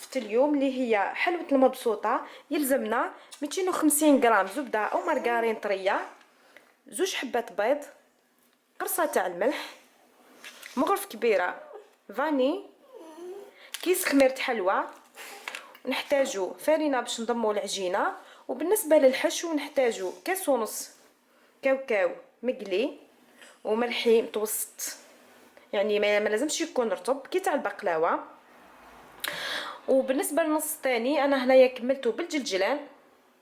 وصفة اليوم اللي هي حلوة المبسوطة. يلزمنا 250 غرام زبدة أو مارغرين طرية، 2 حبات بيض، قرصة تاع الملح، مغرف كبيرة فاني، كيس خميرة حلوى. نحتاجو فرينة باش نضمو العجينة. وبالنسبة للحشو نحتاجو كاس ونص كاوكاو مقلي وملحي متوسط، يعني ما لازمش يكون رطب كي تاع البقلاوه. وبالنسبه للنص الثاني انا هنايا كملته بالجلجلان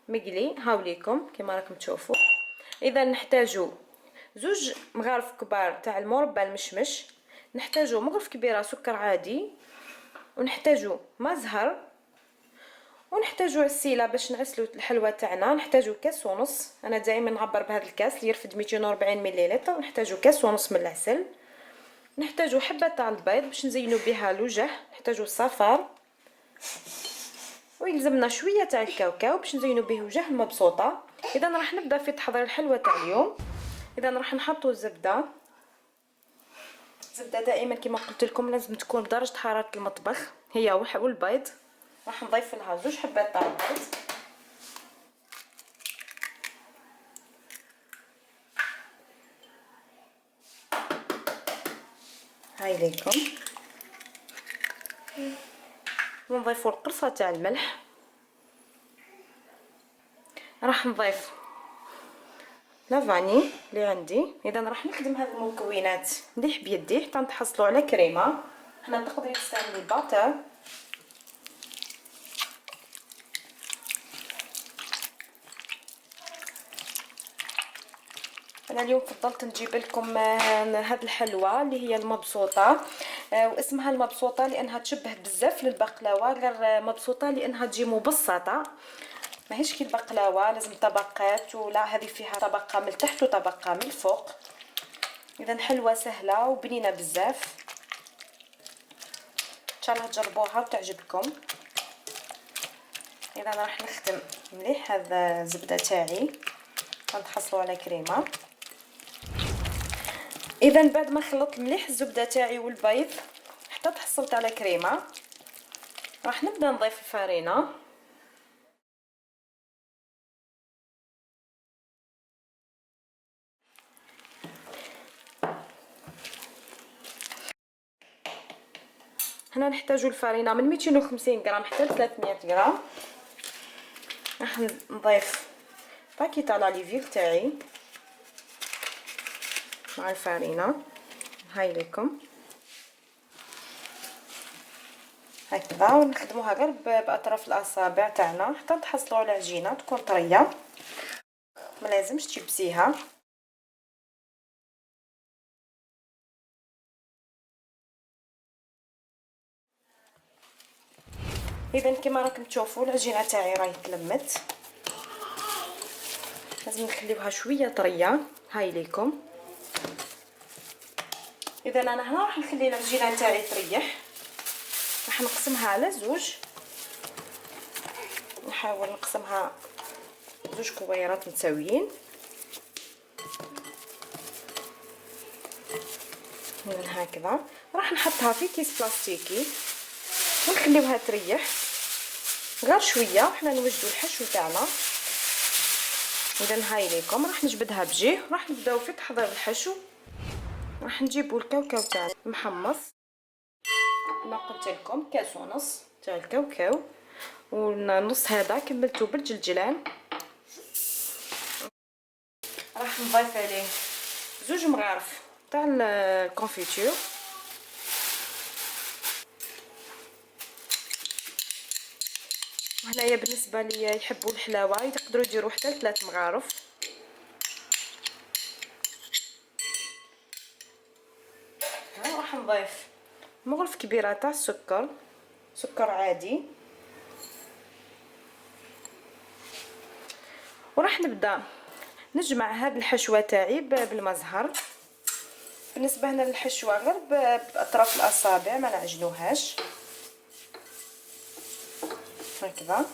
مقلي هاوليكم كما راكم تشوفوا. اذا نحتاجو 2 مغارف كبار تاع المربى المشمش، نحتاجو مغرف كبيره سكر عادي، ونحتاجو ما زهر، ونحتاجو عسيله باش نعسلو الحلوى تاعنا. نحتاجو كاس ونص، انا دائما نعبر بهذا الكاس اللي يرفد 240 مليلتر. نحتاجو كاس ونص من العسل، نحتاجو حبه تاع البيض باش نزينو بها الوجه، نحتاجو الصفار، ويلزمنا شويه تاع الكاوكاو باش نزينو به وجه المبسوطه. اذا راح نبدا في تحضير الحلوى تاع اليوم. اذا راح نحطو الزبده دائما كما قلت لكم لازم تكون بدرجه حراره المطبخ، هي والبيض. راح نضيف لها 2 حبات تاع البيض، هاي ليكم. ونضيفوا القرصه تاع الملح، راح نضيف لافاني اللي عندي. اذا راح نخدم هذه المكونات مليح بيدي حتى نتحصلوا على كريمه. حنا تقدري تستعملي الباتر، انا اليوم فضلت نجيب لكم هذه الحلوى اللي هي المبسوطه، واسمها المبسوطه لانها تشبه بزاف للبقلاوه، غير مبسوطه لانها تجي مبسطه ماهيش كي البقلاوه لازم طبقات، ولا هذه فيها طبقه من التحت وطبقه من الفوق. اذا حلوه سهله وبنينه بزاف، ان شاء الله تجربوها وتعجبكم. اذا راح نخدم مليح هذا الزبده تاعي غنحصلوا على كريمه. اذا بعد ما خلطت مليح الزبده تاعي والبيض حتى تحصلت على كريمه، راح نبدا نضيف الفرينه. هنا نحتاجو الفرينه من 250 غرام حتى 300 غرام. راح نضيف باكي تاع لاليفيل تاعي مع الفرينه، هاي لكم هكذا. ونخدموها غير باطراف الاصابع تاعنا حتى تحصلوا على عجينه تكون طريه، ما لازمش تيبسيها. اذا كما راكم تشوفوا العجينه تاعي راهي تلمت، لازم نخليوها شويه طريه، هاي ليكم. اذا انا هنا راح نخلي العجينه تاعي تريح، راح نقسمها على 2، نحاول نقسمها 2 كويرات متساويين. من هكذا راح نحطها في كيس بلاستيكي ونخليوها تريح غير شويه وحنا نوجدوا الحشو تاعنا. اذا هاي ليكم راح نجبدها بجيه، راح نبداو في تحضير الحشو. راح نجيبوا الكاوكاو تاعنا محمص، كما قلت لكم كاس ونص تاع الكاوكاو، والنص هذا كملته بالجلجلان. راح نضيف عليه 2 مغارف تاع الكونفيتور، وهنايا بالنسبه لي يحبوا الحلاوه يقدروا يديروا حتى 3 مغارف. راح نضيف مغرف كبيره تاع السكر، سكر عادي، وراح نبدا نجمع هذه الحشوه تاعي بالمزهر. بالنسبه هنا للحشوه غير باطراف الاصابع ما نعجنوهاش هكذا.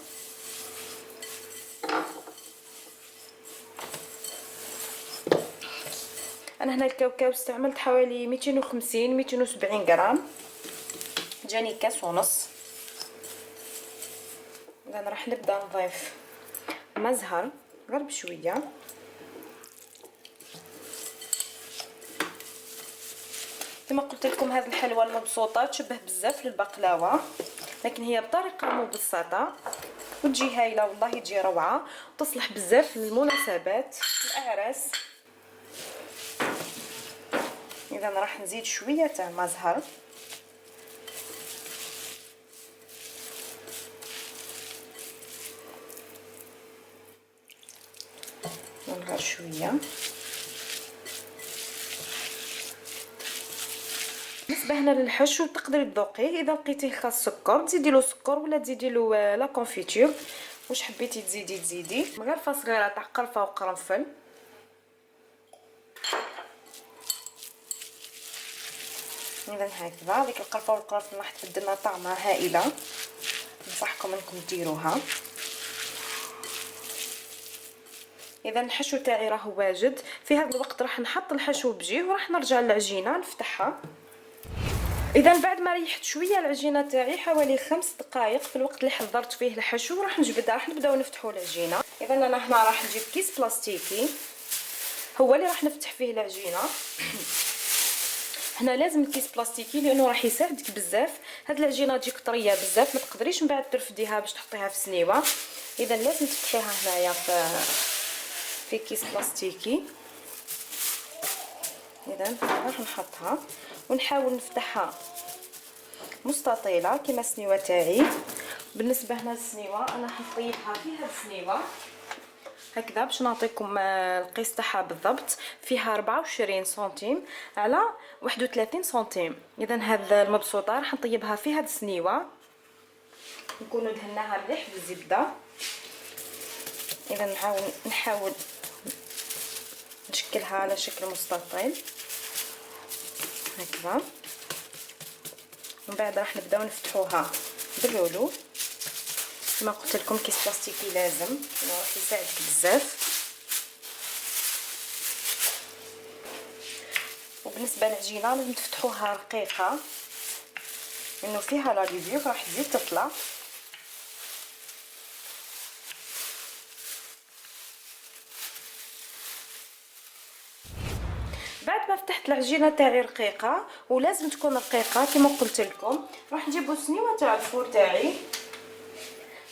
انا هنا الكاوكاو استعملت حوالي 250 270 غرام، جاني كاس ونص. اذا راح نبدا نضيف ماء زهر غير بشويه. كما قلت لكم هذه الحلوى المبسوطه تشبه بزاف للبقلاوه، لكن هي بطريقه مبسطه وتجي هايله والله، تجي روعه وتصلح بزاف للمناسبات الاعراس. اذا راح نزيد شويه تاع ماء زهر، نغير شويه. بالنسبه هنا للحشو تقدري تذوقيه، اذا لقيتيه خاص سكر تزيدي له سكر ولا تزيدي له لا كونفيتور، واش حبيتي تزيدي من غير صغيره تاع قرفه وقرنفل. اذا هكذا ديك القرفه والقرنفل راح تبدل لنا طعمها هائله، ننصحكم انكم ديروها. اذا الحشو تاعي راه واجد، في هذا الوقت راح نحط الحشو بجيه وراح نرجع للعجينه نفتحها. اذا بعد ما ريحت شويه العجينه تاعي حوالي 5 دقائق، في الوقت اللي حضرت فيه الحشو راح نجبدها، راح نبداو نفتحوا العجينه. اذا انا هنا راح نجيب كيس بلاستيكي هو اللي راح نفتح فيه العجينه. هنا لازم الكيس بلاستيكي لانه راح يساعدك بزاف. هاد العجينه تجيك طريه بزاف، ما تقدريش من بعد ترفديها باش تحطيها في سنيوه، اذا لازم تفتحيها هنايا في كيس بلاستيكي. اذا راح نحطها ونحاول نفتحها مستطيله كما السنيوه تاعي. بالنسبه هنا للسنيوه انا حنطيبها في هاد السنيوه هكذا باش نعطيكم القيس تاعها بالضبط، فيها 24 سنتيم على 31 سنتيم. اذا هاد المبسوطه راح نطيبها في هاد السنيوه، نكونوا دهناها مليح بالزبده. اذا نحاول نشكلها على شكل مستطيل هكذا، ومن بعد راح نبداو نفتحوها باللولو. كما قلت لكم كيس بلاستيكي لازم لانه راح يساعدك بزاف. وبالنسبه للعجينه لازم تفتحوها رقيقه لانه فيها لا ليفيغ راح تزيد تطلع. بعد ما فتحت العجينه تاعي رقيقه ولازم تكون رقيقه كما قلت لكم، راح نجيبوا السنيوه تاع الفور تاعي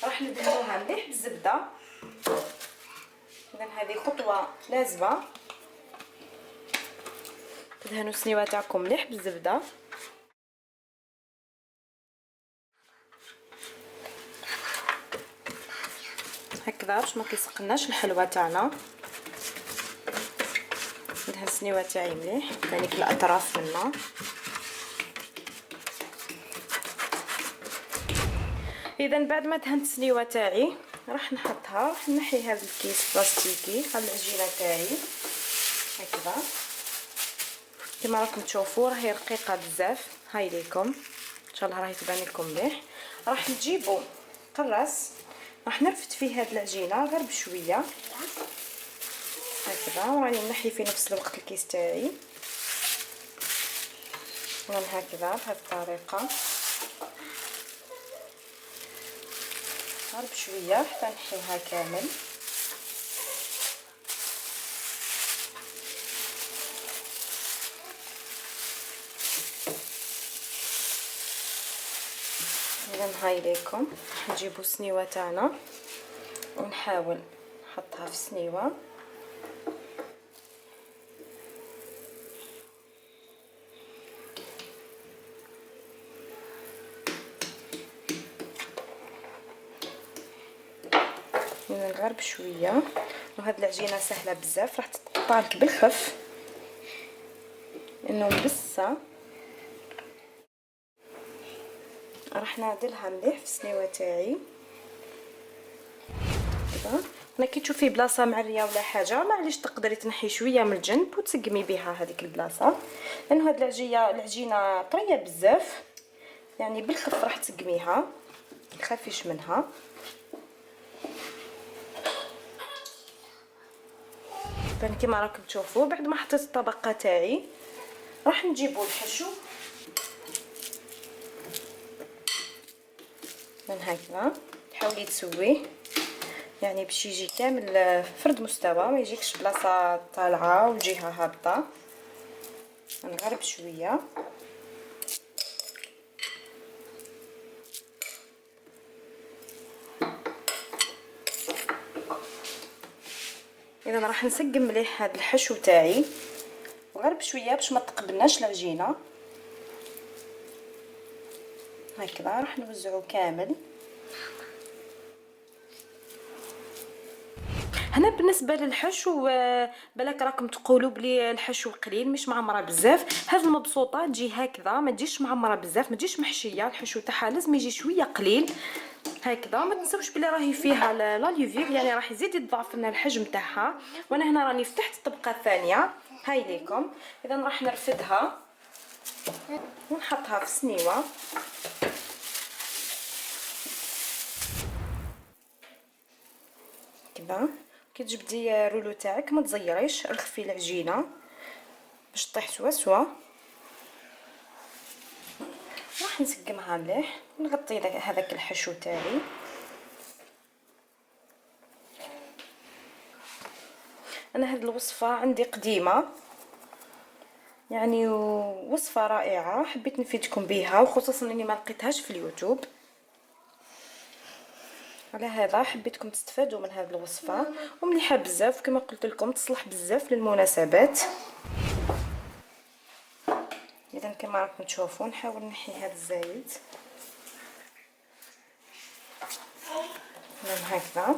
راح ندهنوها مليح بالزبده. اذا هذه خطوه لازمه، تدهنوا السنيوه تاعكم مليح بالزبده. هكذا باش ما تلصقناش الحلوه تاعنا. ندهن السنيوه تاعي مليح يعني في الاطراف منها. اذا بعد ما دهنت السنيوه تاعي راح نحطها، راح نحي هذا الكيس بلاستيكي هذه العجينه تاعي هكذا كما راكم تشوفوا راهي رقيقه بزاف. هاي ليكم ان شاء الله راهي تبان لكم مليح. راح نجيبوا قراص راح نرفد فيه هذه العجينه غير بشويه هكذا، وراني نحي في نفس الوقت الكيس تاعي هكذا بهذه الطريقه غير بشويه حتى نحيها كامل. اذا هاي ليكم نجيبوا السنيوه تاعنا ونحاول نحطها في سنيوه. غير بشويه، وهاد العجينه سهله بزاف راح تتقطع لك بالخف لانه مبسه. راح نعدلها مليح في السنيوه تاعي كذا. انا كي تشوفي بلاصه معريه ولا حاجه معليش تقدري تنحي شويه من الجنب وتسقمي بها هذيك البلاصه، لانه هاد العجينه طريه بزاف يعني بالخف راح تسقميها متخافيش منها. كما راكم تشوفوا بعد ما حطيت الطبقه تاعي راح نجيبوا الحشو من هكذا حاولي تسويه يعني باش يجي كامل فرد مستوى، ما يجيكش بلاصه طالعه وجهه هابطه. نغرب شويه. اذا راح نسقم مليح هذا الحشو تاعي وغير بشويه باش ما تقبلناش العجينه. هكذا راح نوزعه كامل. هنا بالنسبه للحشو بالك راكم تقولوا بلي الحشو قليل مش معمره بزاف. هذه المبسوطه تجي هكذا، ما تجيش معمره بزاف، ما تجيش محشيه، الحشو تاعها لازم يجي شويه قليل هكذا. ما تنسوش بلي راهي فيها لاليفير يعني راح يزيد يضاعف لنا الحجم تاعها. وانا هنا راني فتحت الطبقه الثانيه هاي ليكم. اذا راح نرفدها ونحطها في سنيوه كذا. كي تجبدي رولو تاعك ما تزيريش، رخفي العجينه باش تطيح سوا سوا. راح نسقمها مليح ونغطي هذاك الحشو تاعي. انا هذه الوصفه عندي قديمه يعني وصفه رائعه، حبيت نفيدكم بها وخصوصا اني ما لقيتهاش في اليوتيوب. على هذا حبيتكم تستفادوا من هذه الوصفه ومليحه بزاف كما قلت لكم، تصلح بزاف للمناسبات. اذا كما راكم تشوفوا نحاول نحي هذا الزايد من هكذا.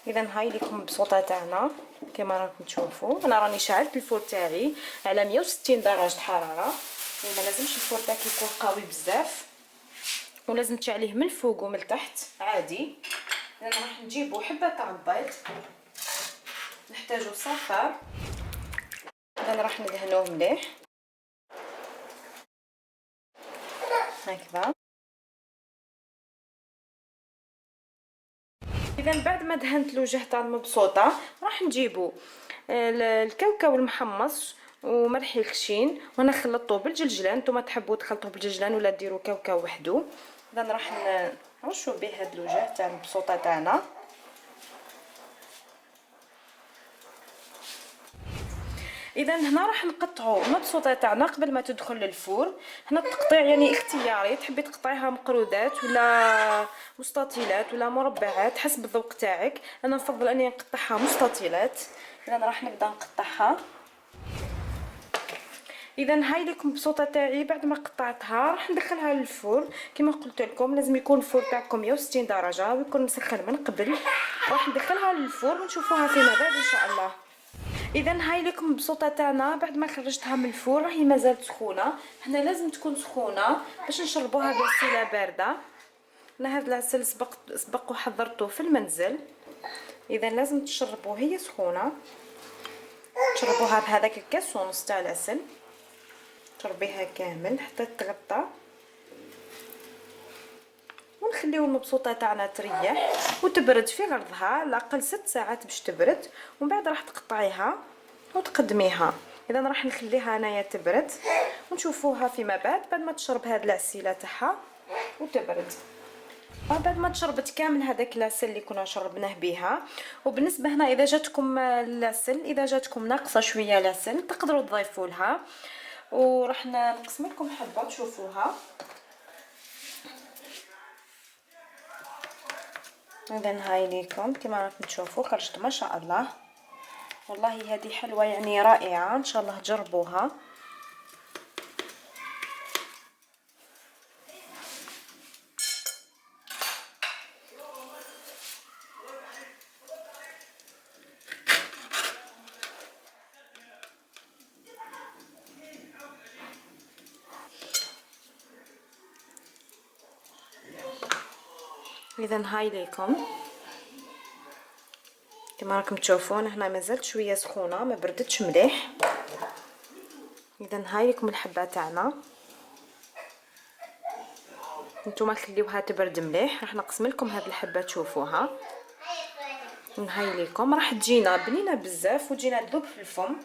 اذا هاي لكم البسوطه تاعنا كما راكم تشوفوا. انا راني شعلت الفور تاعي على 160 درجه حراره، ما لازمش الفور تاعك يكون قوي بزاف ولازم تشعليه من الفوق ومن التحت عادي. اذا راح نجيبوا حبه تاع البيض، نحتاجوا صفار. اذا راح ندهنوه مليح هكذا. اذا بعد ما دهنت الوجه تاع المبسوطه راح نجيبوا الكاوكاو المحمص وملح الخشين ونخلطوه بالجلجلان. نتوما تحبوا تخلطوه بالجلجلان ولا ديروا كاوكاو وحده. اذا راح نرشوا به هذا الوجه تاع المبسوطه تاعنا. اذا هنا راح نقطعوا المبسوطه تاعنا قبل ما تدخل للفور. هنا التقطيع يعني اختياري، تحبي تقطعيها مقرودات ولا مستطيلات ولا مربعات حسب الذوق تاعك. انا نفضل اني نقطعها مستطيلات. اذا راح نبدا نقطعها. اذا هاي لكم البسوطه تاعي بعد ما قطعتها راح ندخلها للفور. كما قلت لكم لازم يكون الفور تاعكم 160 درجه ويكون مسخن من قبل. راح ندخلها للفور ونشوفوها فيما بعد ان شاء الله. اذا هاي لكم البسوطه تاعنا بعد ما خرجتها من الفور راهي مازالت سخونه. هنا لازم تكون سخونه باش نشربوها بعسيله بارده. انا هذا العسل سبق وحضرته في المنزل. اذا لازم تشربوه هي سخونه، تشربوها بهذاك الكاس ونص تاع العسل، تشربيها كامل حتى تغطى ونخليو المبسوطه تاعنا تريح وتبرد في غرضها على الاقل 6 ساعات باش تبرد. ومن بعد راح تقطعيها وتقدميها. اذا راح نخليها انايا تبرد ونشوفوها فيما بعد ما تشرب هاد العسيله تاعها وتبرد. بعد ما تشربت كامل هذاك العسل اللي كنا شربناه بها. وبالنسبه هنا اذا جاتكم العسل، اذا جاتكم ناقصه شويه العسل تقدروا تضيفوا لها. وراح نقسم لكم حبه تشوفوها. اذا هاي ليكم كما راكم تشوفوا خرجت ما شاء الله. والله هذه حلوه يعني رائعه، ان شاء الله تجربوها. اذا هاي ليكم كما راكم تشوفون هنا مازالت شويه سخونه ما بردتش مليح. اذا هاي لكم الحبه تاعنا، نتوما خليوها تبرد مليح. راح نقسم لكم هذه الحبه تشوفوها. هاي ليكم راح تجينا بنينه بزاف وتجينا تذوب في الفم.